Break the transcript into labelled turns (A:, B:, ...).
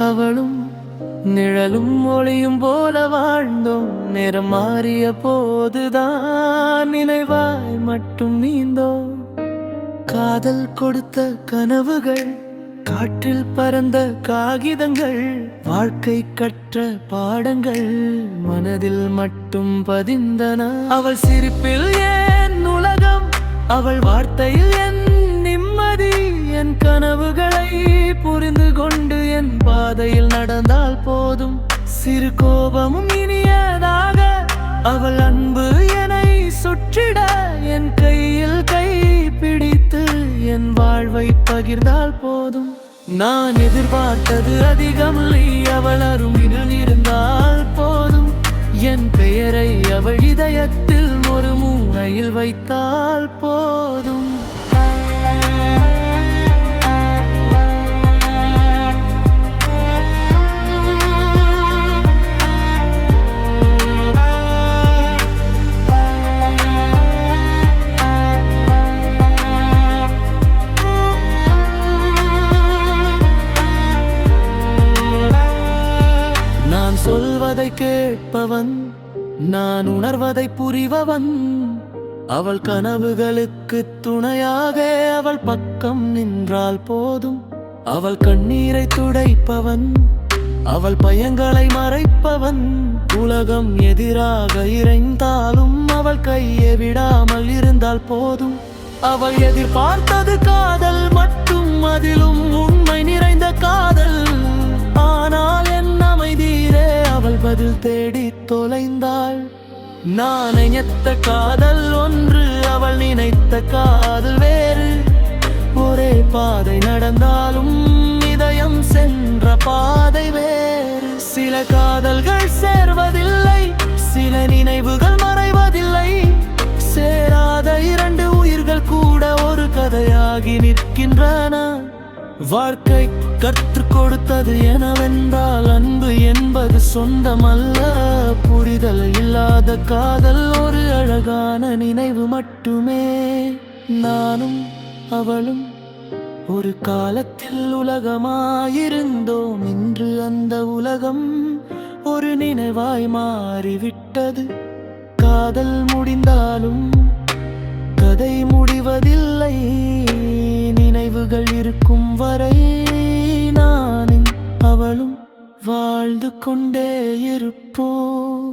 A: அவளும் நிழலும் ஒளியும் போல வாழ்ந்தோம். நேரம் மாறிய போதுதான் நினைவாய் மட்டும் நீந்தோம். காதல் கொடுத்த கனவுகள், காற்றில் பறந்த காகிதங்கள், வாழ்க்கை கற்ற பாடங்கள் மனதில் மட்டும் பதிந்தன. அவள் சிரிப்பில் ஏன் உலகம், அவள் வார்த்தையில் என் நிம்மதி. என் கனவுகளை புரிந்து கொண்டு என் பாதையில் நடந்தால் போதும். சிறு கோபமும் இனியதாக அவள் அன்பு என்னை சுற்றிட, என் கையில் கை பிடித்து என் வாழ்வை பகிர்ந்தால் போதும். நான் எதிர்பார்த்தது அதிகமில்லை, அவள் அருகில் இருந்தால் போதும். என் பெயரை அவள் இதயத்தில் ஒரு மூலையில் வைத்தால் போதும். சொல்வதை கேட்பவன், நான் உணர்வதை புரிபவன். அவள் கனவுகளுக்கு துணையாக அவள் பக்கம் நின்றால் போதும். அவள் கண்ணீரை துடைப்பவன், அவள் பயங்களை மறைப்பவன். உலகம் எதிராக இறைந்தாலும் அவள் கையை விடாமல் இருந்தால் போதும். அவள் எதிர்பார்த்தது காதல் மட்டும், அதிலும் உண்மை நிறைந்த காதல். ஆனால் என் அமைதியிலே அவள் பதில் தேடி தொலைந்தாள். நான் நினைத்த காதல் ஒன்று, அவள் நினைத்த காதல் வேறு. ஒரே பாதை நடந்தாலும் இதயம் சென்ற பாதை வேறு. சில காதல்கள் சேர்வதில்லை, சில நினைவுகள் மறைவதில்லை. சேராத இரண்டு உயிர்கள் கூட ஒரு கதையாகி நிற்கின்றன. வாழ்க்கை கற்றுக் கொடுத்தது என்னவென்றால், அன்பு என்பது சொந்தமல்ல. புரிதல் இல்லாத காதல் ஒரு அழகான நினைவு மட்டுமே. நானும் அவளும் ஒரு காலத்தில் உலகமாயிருந்தோம். இன்று அந்த உலகம் ஒரு நினைவாய் மாறிவிட்டது. காதல் முடிந்தாலும் கதை முடிவதில்லை. நினைவுகள் இருக்கும் வரை நானும் அவளும் வாழ்ந்து கொண்டே இருப்போம்.